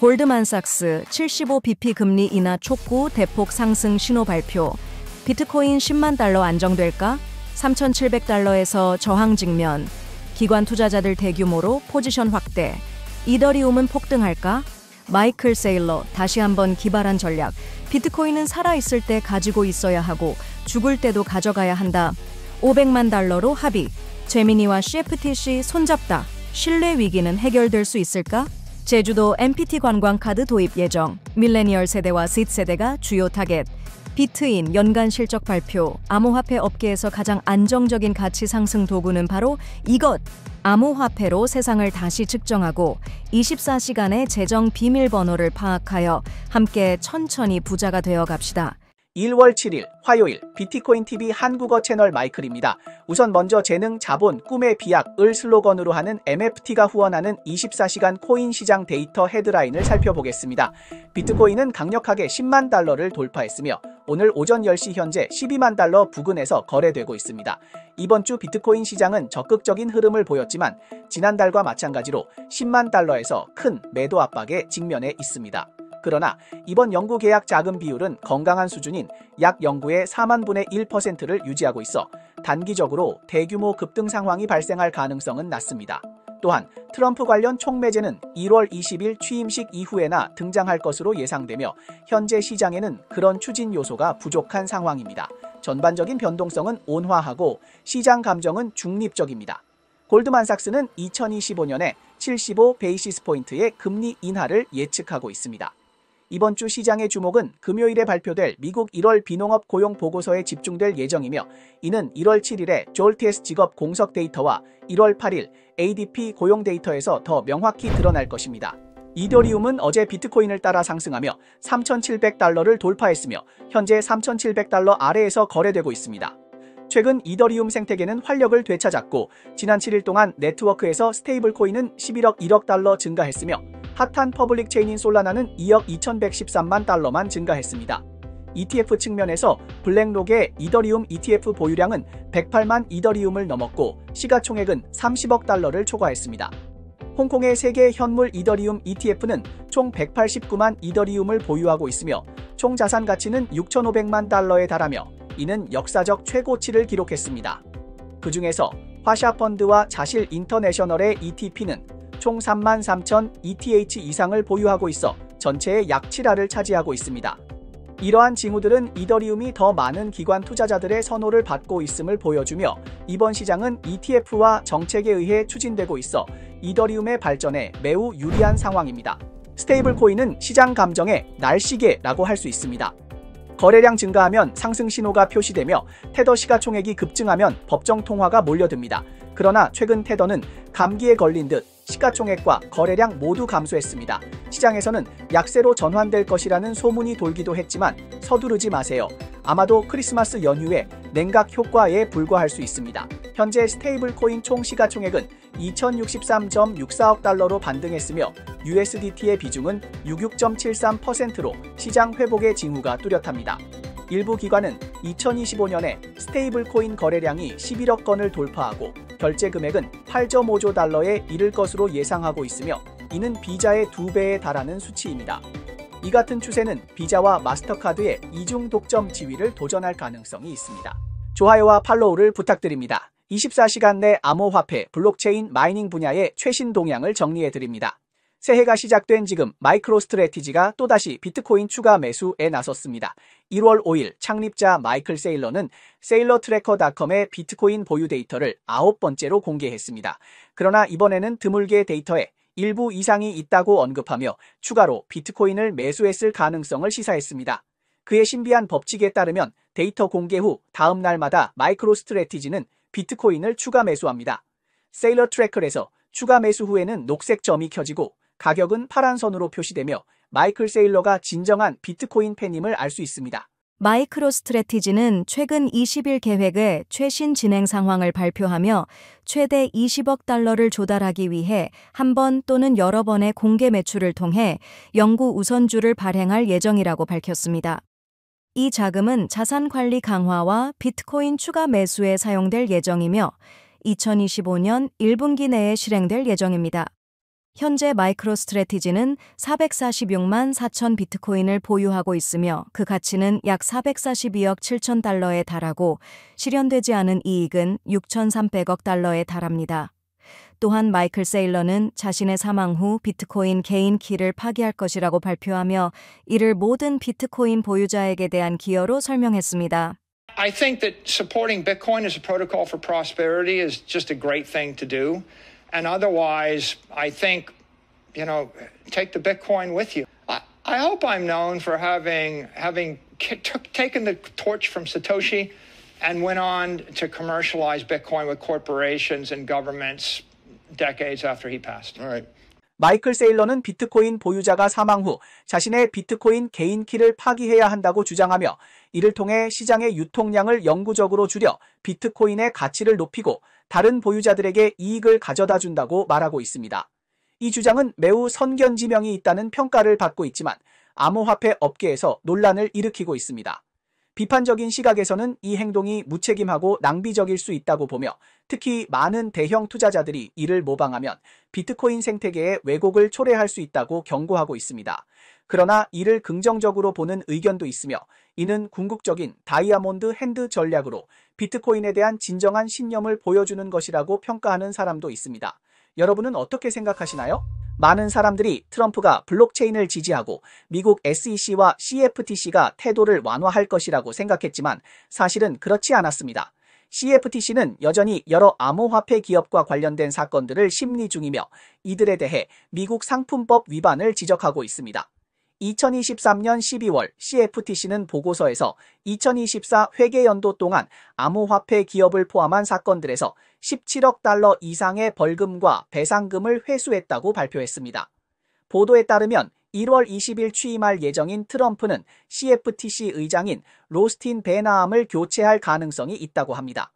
골드만삭스 75bp 금리 인하 촉구 대폭 상승 신호 발표. 비트코인 10만 달러 안정될까? 3,700달러에서 저항 직면. 기관 투자자들 대규모로 포지션 확대. 이더리움은 폭등할까? 마이클 세일러 다시 한번 기발한 전략. 비트코인은 살아있을 때 가지고 있어야 하고 죽을 때도 가져가야 한다. 500만 달러로 합의. 제미니와 CFTC 손잡다. 신뢰 위기는 해결될 수 있을까? 제주도 MPT 관광카드 도입 예정. 밀레니얼 세대와 Z세대가 주요 타겟. 비트인 연간 실적 발표. 암호화폐 업계에서 가장 안정적인 가치 상승 도구는 바로 이것. 암호화폐로 세상을 다시 측정하고 24시간의 재정 비밀번호를 파악하여 함께 천천히 부자가 되어 갑시다. 1월 7일 화요일 비트코인TV 한국어 채널 마이클입니다. 우선 먼저 재능, 자본, 꿈의 비약을 슬로건으로 하는 MFT가 후원하는 24시간 코인 시장 데이터 헤드라인을 살펴보겠습니다. 비트코인은 강력하게 10만 달러를 돌파했으며 오늘 오전 10시 현재 12만 달러 부근에서 거래되고 있습니다. 이번 주 비트코인 시장은 적극적인 흐름을 보였지만 지난달과 마찬가지로 10만 달러에서 큰 매도 압박에 직면해 있습니다. 그러나 이번 연구 계약 자금 비율은 건강한 수준인 약 연구의 4만 분의 1%를 유지하고 있어 단기적으로 대규모 급등 상황이 발생할 가능성은 낮습니다. 또한 트럼프 관련 총매제는 1월 20일 취임식 이후에나 등장할 것으로 예상되며 현재 시장에는 그런 추진 요소가 부족한 상황입니다. 전반적인 변동성은 온화하고 시장 감정은 중립적입니다. 골드만삭스는 2025년에 75 베이시스 포인트의 금리 인하를 예측하고 있습니다. 이번 주 시장의 주목은 금요일에 발표될 미국 1월 비농업 고용 보고서에 집중될 예정이며 이는 1월 7일에 졸티에스 직업 공석 데이터와 1월 8일 ADP 고용 데이터에서 더 명확히 드러날 것입니다. 이더리움은 어제 비트코인을 따라 상승하며 3,700달러를 돌파했으며 현재 3,700달러 아래에서 거래되고 있습니다. 최근 이더리움 생태계는 활력을 되찾았고 지난 7일 동안 네트워크에서 스테이블 코인은 11억 1억 달러 증가했으며 핫한 퍼블릭 체인인 솔라나는 2억 2,113만 달러만 증가했습니다. ETF 측면에서 블랙록의 이더리움 ETF 보유량은 108만 이더리움을 넘었고 시가총액은 30억 달러를 초과했습니다. 홍콩의 세계 현물 이더리움 ETF는 총 189만 이더리움을 보유하고 있으며 총 자산 가치는 6,500만 달러에 달하며 이는 역사적 최고치를 기록했습니다. 그 중에서 화샤펀드와 자실 인터내셔널의 ETP는 총 33,000 ETH 이상을 보유하고 있어 전체의 약 7화를 차지하고 있습니다. 이러한 징후들은 이더리움이 더 많은 기관 투자자들의 선호를 받고 있음을 보여주며 이번 시장은 ETF와 정책에 의해 추진되고 있어 이더리움의 발전에 매우 유리한 상황입니다. 스테이블 코인은 시장 감정의 날씨개라고 할 수 있습니다. 거래량 증가하면 상승 신호가 표시되며 테더 시가총액이 급증하면 법정 통화가 몰려듭니다. 그러나 최근 테더는 감기에 걸린 듯 시가총액과 거래량 모두 감소했습니다. 시장에서는 약세로 전환될 것이라는 소문이 돌기도 했지만 서두르지 마세요. 아마도 크리스마스 연휴에 냉각 효과에 불과할 수 있습니다. 현재 스테이블 코인 총 시가총액은 2,063.64억 달러로 반등했으며 USDT의 비중은 66.73%로 시장 회복의 징후가 뚜렷합니다. 일부 기관은 2025년에 스테이블 코인 거래량이 11억 건을 돌파하고 결제 금액은 8.5조 달러에 이를 것으로 예상하고 있으며 이는 비자의 2배에 달하는 수치입니다. 이 같은 추세는 비자와 마스터카드의 이중 독점 지위를 도전할 가능성이 있습니다. 좋아요와 팔로우를 부탁드립니다. 24시간 내 암호화폐, 블록체인, 마이닝 분야의 최신 동향을 정리해드립니다. 새해가 시작된 지금 마이크로스트래티지가 또다시 비트코인 추가 매수에 나섰습니다. 1월 5일 창립자 마이클 세일러는 세일러트래커닷컴의 비트코인 보유 데이터를 9번째로 공개했습니다. 그러나 이번에는 드물게 데이터에 일부 이상이 있다고 언급하며 추가로 비트코인을 매수했을 가능성을 시사했습니다. 그의 신비한 법칙에 따르면 데이터 공개 후 다음 날마다 마이크로스트래티지는 비트코인을 추가 매수합니다. 세일러트래커에서 추가 매수 후에는 녹색 점이 켜지고 가격은 파란 선으로 표시되며 마이클 세일러가 진정한 비트코인 팬임을 알 수 있습니다. 마이크로스트래티지는 최근 20일 계획의 최신 진행 상황을 발표하며 최대 20억 달러를 조달하기 위해 한 번 또는 여러 번의 공개 매출을 통해 연구 우선주를 발행할 예정이라고 밝혔습니다. 이 자금은 자산 관리 강화와 비트코인 추가 매수에 사용될 예정이며 2025년 1분기 내에 실행될 예정입니다. 현재 마이크로스트래티지는 446만 4천 비트코인을 보유하고 있으며 그 가치는 약 442억 7천 달러에 달하고 실현되지 않은 이익은 6,300억 달러에 달합니다. 또한 마이클 세일러는 자신의 사망 후 비트코인 개인 키를 파기할 것이라고 발표하며 이를 모든 비트코인 보유자에게 대한 기여로 설명했습니다. I think that supporting Bitcoin as a protocol for prosperity is just a great thing to do. And otherwise, I think, take the Bitcoin with you. I hope I'm known for having taken the torch from Satoshi and went on to commercialize Bitcoin with corporations and governments decades after he passed. All right. 마이클 세일러는 비트코인 보유자가 사망 후 자신의 비트코인 개인 키를 파기해야 한다고 주장하며 이를 통해 시장의 유통량을 영구적으로 줄여 비트코인의 가치를 높이고 다른 보유자들에게 이익을 가져다 준다고 말하고 있습니다. 이 주장은 매우 선견지명이 있다는 평가를 받고 있지만 암호화폐 업계에서 논란을 일으키고 있습니다. 비판적인 시각에서는 이 행동이 무책임하고 낭비적일 수 있다고 보며 특히 많은 대형 투자자들이 이를 모방하면 비트코인 생태계에 왜곡을 초래할 수 있다고 경고하고 있습니다. 그러나 이를 긍정적으로 보는 의견도 있으며 이는 궁극적인 다이아몬드 핸드 전략으로 비트코인에 대한 진정한 신념을 보여주는 것이라고 평가하는 사람도 있습니다. 여러분은 어떻게 생각하시나요? 많은 사람들이 트럼프가 블록체인을 지지하고 미국 SEC와 CFTC가 태도를 완화할 것이라고 생각했지만 사실은 그렇지 않았습니다. CFTC는 여전히 여러 암호화폐 기업과 관련된 사건들을 심리 중이며 이들에 대해 미국 상품법 위반을 지적하고 있습니다. 2023년 12월 CFTC는 보고서에서 2024 회계연도 동안 암호화폐 기업을 포함한 사건들에서 17억 달러 이상의 벌금과 배상금을 회수했다고 발표했습니다. 보도에 따르면 1월 20일 취임할 예정인 트럼프는 CFTC 의장인 로스틴 베나함을 교체할 가능성이 있다고 합니다.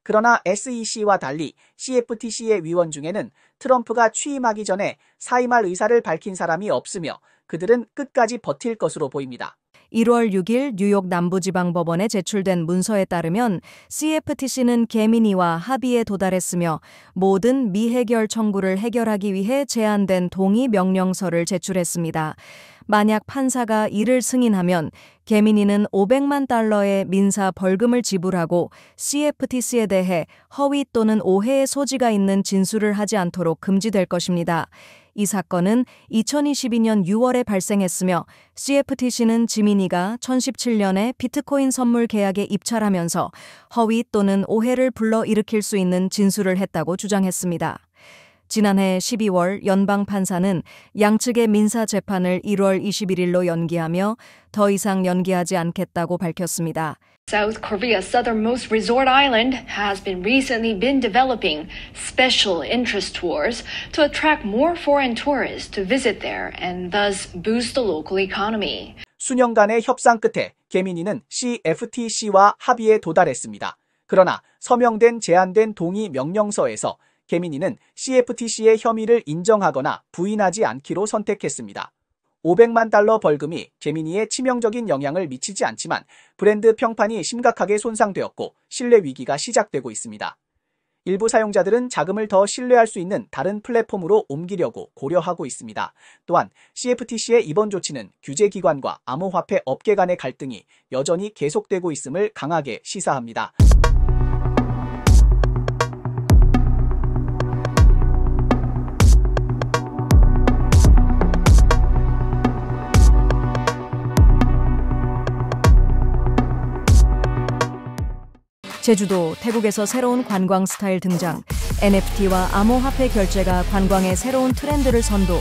그러나 SEC와 달리 CFTC의 위원 중에는 트럼프가 취임하기 전에 사임할 의사를 밝힌 사람이 없으며 그들은 끝까지 버틸 것으로 보입니다. 1월 6일 뉴욕 남부지방법원에 제출된 문서에 따르면 CFTC는 게미니와 합의에 도달했으며 모든 미해결 청구를 해결하기 위해 제안된 동의 명령서를 제출했습니다. 만약 판사가 이를 승인하면 게미니는 500만 달러의 민사 벌금을 지불하고 CFTC에 대해 허위 또는 오해의 소지가 있는 진술을 하지 않도록 금지될 것입니다. 이 사건은 2022년 6월에 발생했으며 CFTC는 지미니가 2017년에 비트코인 선물 계약에 입찰하면서 허위 또는 오해를 불러일으킬 수 있는 진술을 했다고 주장했습니다. 지난해 12월 연방 판사는 양측의 민사 재판을 1월 21일로 연기하며 더 이상 연기하지 않겠다고 밝혔습니다. South Korea's southernmost resort island has recently been developing special interest tours to attract more foreign tourists to visit there and thus boost the local economy. 수년간의 협상 끝에 게미니는 CFTC와 합의에 도달했습니다. 그러나 서명된 제안된 동의 명령서에서 게미니는 CFTC의 혐의를 인정하거나 부인하지 않기로 선택했습니다. 500만 달러 벌금이 게미니에 치명적인 영향을 미치지 않지만 브랜드 평판이 심각하게 손상되었고 신뢰 위기가 시작되고 있습니다. 일부 사용자들은 자금을 더 신뢰할 수 있는 다른 플랫폼으로 옮기려고 고려하고 있습니다. 또한 CFTC의 이번 조치는 규제기관과 암호화폐 업계 간의 갈등이 여전히 계속되고 있음을 강하게 시사합니다. 제주도, 태국에서 새로운 관광 스타일 등장, NFT와 암호화폐 결제가 관광의 새로운 트렌드를 선도,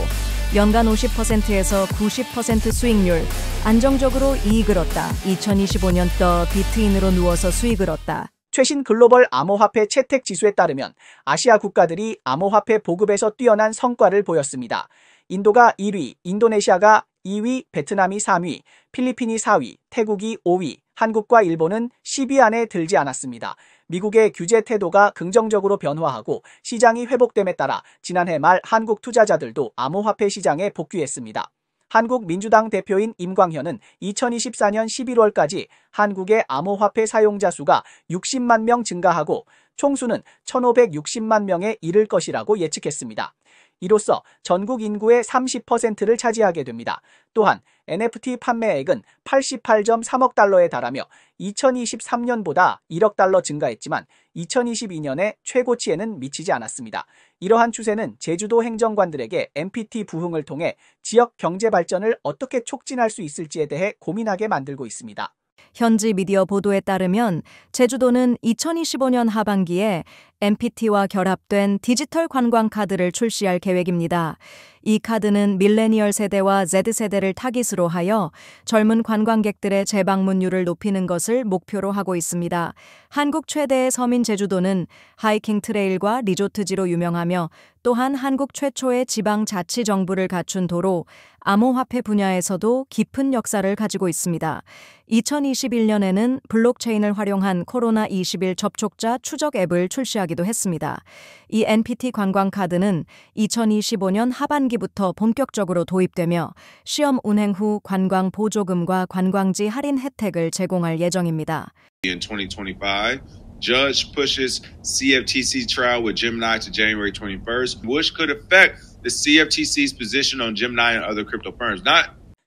연간 50%에서 90% 수익률, 안정적으로 이익을 얻다, 2025년 더 비트인으로 누워서 수익을 얻다. 최신 글로벌 암호화폐 채택 지수에 따르면 아시아 국가들이 암호화폐 보급에서 뛰어난 성과를 보였습니다. 인도가 1위, 인도네시아가 2위, 베트남이 3위, 필리핀이 4위, 태국이 5위, 한국과 일본은 10위 안에 들지 않았습니다. 미국의 규제 태도가 긍정적으로 변화하고 시장이 회복됨에 따라 지난해 말 한국 투자자들도 암호화폐 시장에 복귀했습니다. 한국민주당 대표인 임광현은 2024년 11월까지 한국의 암호화폐 사용자 수가 60만 명 증가하고 총수는 1,560만 명에 이를 것이라고 예측했습니다. 이로써 전국 인구의 30%를 차지하게 됩니다. 또한 NFT 판매액은 88.3억 달러에 달하며 2023년보다 1억 달러 증가했지만 2022년에 최고치에는 미치지 않았습니다. 이러한 추세는 제주도 행정관들에게 MPT 부흥을 통해 지역 경제 발전을 어떻게 촉진할 수 있을지에 대해 고민하게 만들고 있습니다. 현지 미디어 보도에 따르면 제주도는 2025년 하반기에 MPT와 결합된 디지털 관광 카드를 출시할 계획입니다. 이 카드는 밀레니얼 세대와 Z세대를 타깃으로 하여 젊은 관광객들의 재방문율을 높이는 것을 목표로 하고 있습니다. 한국 최대의 섬인 제주도는 하이킹 트레일과 리조트지로 유명하며 또한 한국 최초의 지방자치정부를 갖춘 도로, 암호화폐 분야에서도 깊은 역사를 가지고 있습니다. 2021년에는 블록체인을 활용한 코로나21 접촉자 추적 앱을 출시하기도 했습니다. 이 NPT 관광카드는 2025년 하반기부터 본격적으로 도입되며 시험 운행 후 관광 보조금과 관광지 할인 혜택을 제공할 예정입니다. In 2025, Judge pushes CFTC trial with Gemini to January 21st, which could affect the CFTC's position on Gemini and other crypto firms.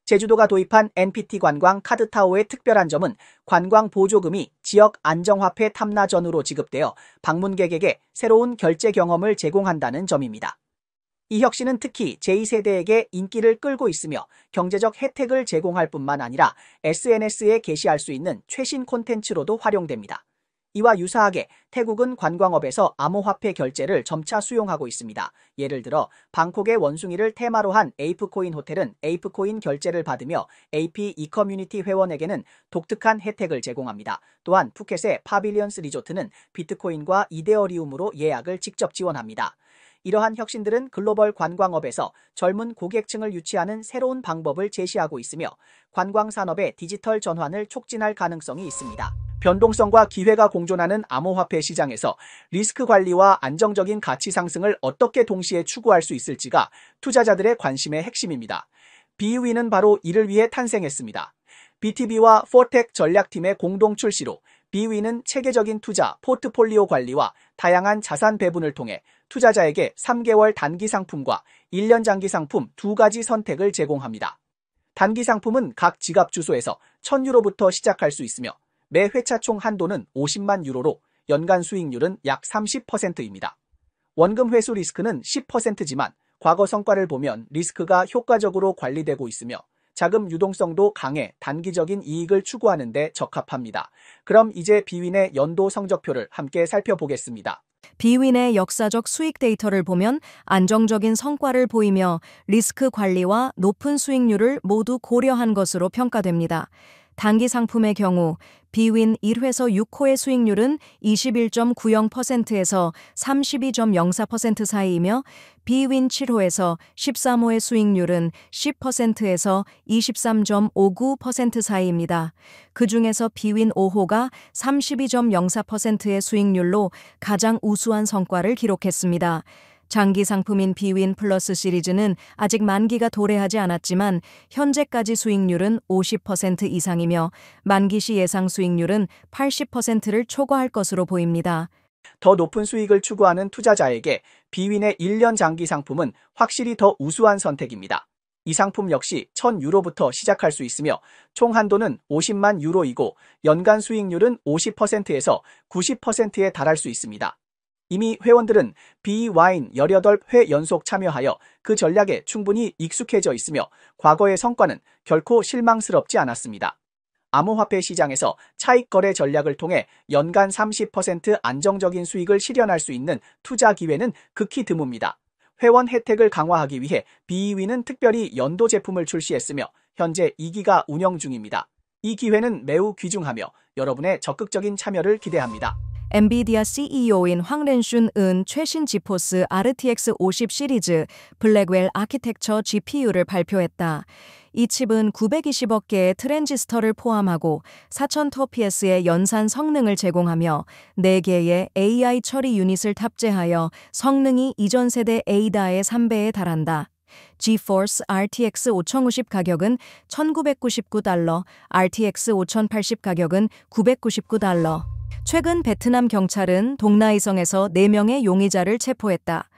제주도가 도입한 NPT 관광 카드타오의 특별한 점은 관광 보조금이 지역 안정화폐 탐나전으로 지급되어 방문객에게 새로운 결제 경험을 제공한다는 점입니다. 이 혁신은 특히 제2세대에게 인기를 끌고 있으며 경제적 혜택을 제공할 뿐만 아니라 SNS에 게시할 수 있는 최신 콘텐츠로도 활용됩니다. 이와 유사하게 태국은 관광업에서 암호화폐 결제를 점차 수용하고 있습니다. 예를 들어 방콕의 원숭이를 테마로 한 에이프코인 호텔은 에이프코인 결제를 받으며 AP 이커뮤니티 회원에게는 독특한 혜택을 제공합니다. 또한 푸켓의 파빌리언스 리조트는 비트코인과 이데어리움으로 예약을 직접 지원합니다. 이러한 혁신들은 글로벌 관광업에서 젊은 고객층을 유치하는 새로운 방법을 제시하고 있으며 관광산업의 디지털 전환을 촉진할 가능성이 있습니다. 변동성과 기회가 공존하는 암호화폐 시장에서 리스크 관리와 안정적인 가치 상승을 어떻게 동시에 추구할 수 있을지가 투자자들의 관심의 핵심입니다. BUI는 바로 이를 위해 탄생했습니다. BTB와 포텍 전략팀의 공동 출시로 BUI는 체계적인 투자, 포트폴리오 관리와 다양한 자산 배분을 통해 투자자에게 3개월 단기 상품과 1년 장기 상품 두 가지 선택을 제공합니다. 단기 상품은 각 지갑 주소에서 1,000유로부터 시작할 수 있으며 매 회차 총 한도는 50만 유로로 연간 수익률은 약 30%입니다. 원금 회수 리스크는 10%지만 과거 성과를 보면 리스크가 효과적으로 관리되고 있으며 자금 유동성도 강해 단기적인 이익을 추구하는 데 적합합니다. 그럼 이제 비윈의 연도 성적표를 함께 살펴보겠습니다. 비윈의 역사적 수익 데이터를 보면 안정적인 성과를 보이며 리스크 관리와 높은 수익률을 모두 고려한 것으로 평가됩니다. 단기 상품의 경우 비윈 1회서 6호의 수익률은 21.90%에서 32.04% 사이이며 비윈 7호에서 13호의 수익률은 10%에서 23.59% 사이입니다. 그 중에서 비윈 5호가 32.04%의 수익률로 가장 우수한 성과를 기록했습니다. 장기 상품인 비윈 플러스 시리즈는 아직 만기가 도래하지 않았지만 현재까지 수익률은 50% 이상이며 만기 시 예상 수익률은 80%를 초과할 것으로 보입니다. 더 높은 수익을 추구하는 투자자에게 비윈의 1년 장기 상품은 확실히 더 우수한 선택입니다. 이 상품 역시 1,000유로부터 시작할 수 있으며 총 한도는 50만 유로이고 연간 수익률은 50%에서 90%에 달할 수 있습니다. 이미 회원들은 비와인 18회 연속 참여하여 그 전략에 충분히 익숙해져 있으며 과거의 성과는 결코 실망스럽지 않았습니다. 암호화폐 시장에서 차익 거래 전략을 통해 연간 30% 안정적인 수익을 실현할 수 있는 투자 기회는 극히 드뭅니다. 회원 혜택을 강화하기 위해 비위는 특별히 연도 제품을 출시했으며 현재 2기가 운영 중입니다. 이 기회는 매우 귀중하며 여러분의 적극적인 참여를 기대합니다. 엔비디아 CEO인 황렌슌은 최신 지포스 RTX 50 시리즈 블랙웰 아키텍처 GPU를 발표했다. 이 칩은 920억 개의 트랜지스터를 포함하고 4000TPS의 연산 성능을 제공하며 4개의 AI 처리 유닛을 탑재하여 성능이 이전 세대 ADA의 3배에 달한다. GeForce RTX 5050 가격은 $1,999, RTX 5080 가격은 $999. 최근 베트남 경찰은 동나이성에서 4명의 용의자를 체포했다.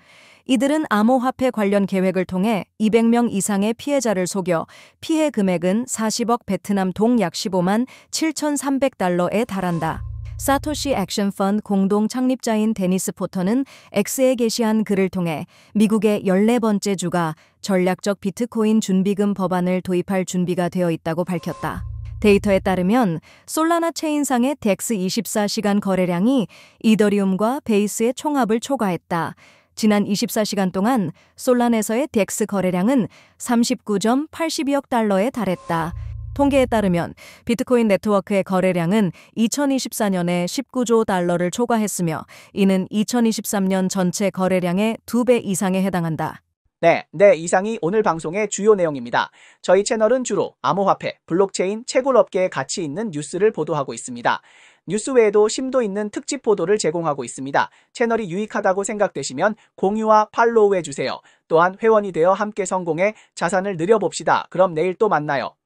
이들은 암호화폐 관련 계획을 통해 200명 이상의 피해자를 속여 피해 금액은 40억 베트남 동 약 15만 7,300달러에 달한다. 사토시 액션 펀드 공동 창립자인 데니스 포터는 X에 게시한 글을 통해 미국의 14번째 주가 전략적 비트코인 준비금 법안을 도입할 준비가 되어 있다고 밝혔다. 데이터에 따르면 솔라나 체인상의 덱스 24시간 거래량이 이더리움과 베이스의 총합을 초과했다. 지난 24시간 동안 솔란에서의 덱스 거래량은 39.82억 달러에 달했다. 통계에 따르면 비트코인 네트워크의 거래량은 2024년에 19조 달러를 초과했으며 이는 2023년 전체 거래량의 2배 이상에 해당한다. 네, 이상이 오늘 방송의 주요 내용입니다. 저희 채널은 주로 암호화폐, 블록체인, 채굴업계에 가치 있는 뉴스를 보도하고 있습니다. 뉴스 외에도 심도 있는 특집 보도를 제공하고 있습니다. 채널이 유익하다고 생각되시면 공유와 팔로우 해주세요. 또한 회원이 되어 함께 성공해 자산을 늘려봅시다. 그럼 내일 또 만나요.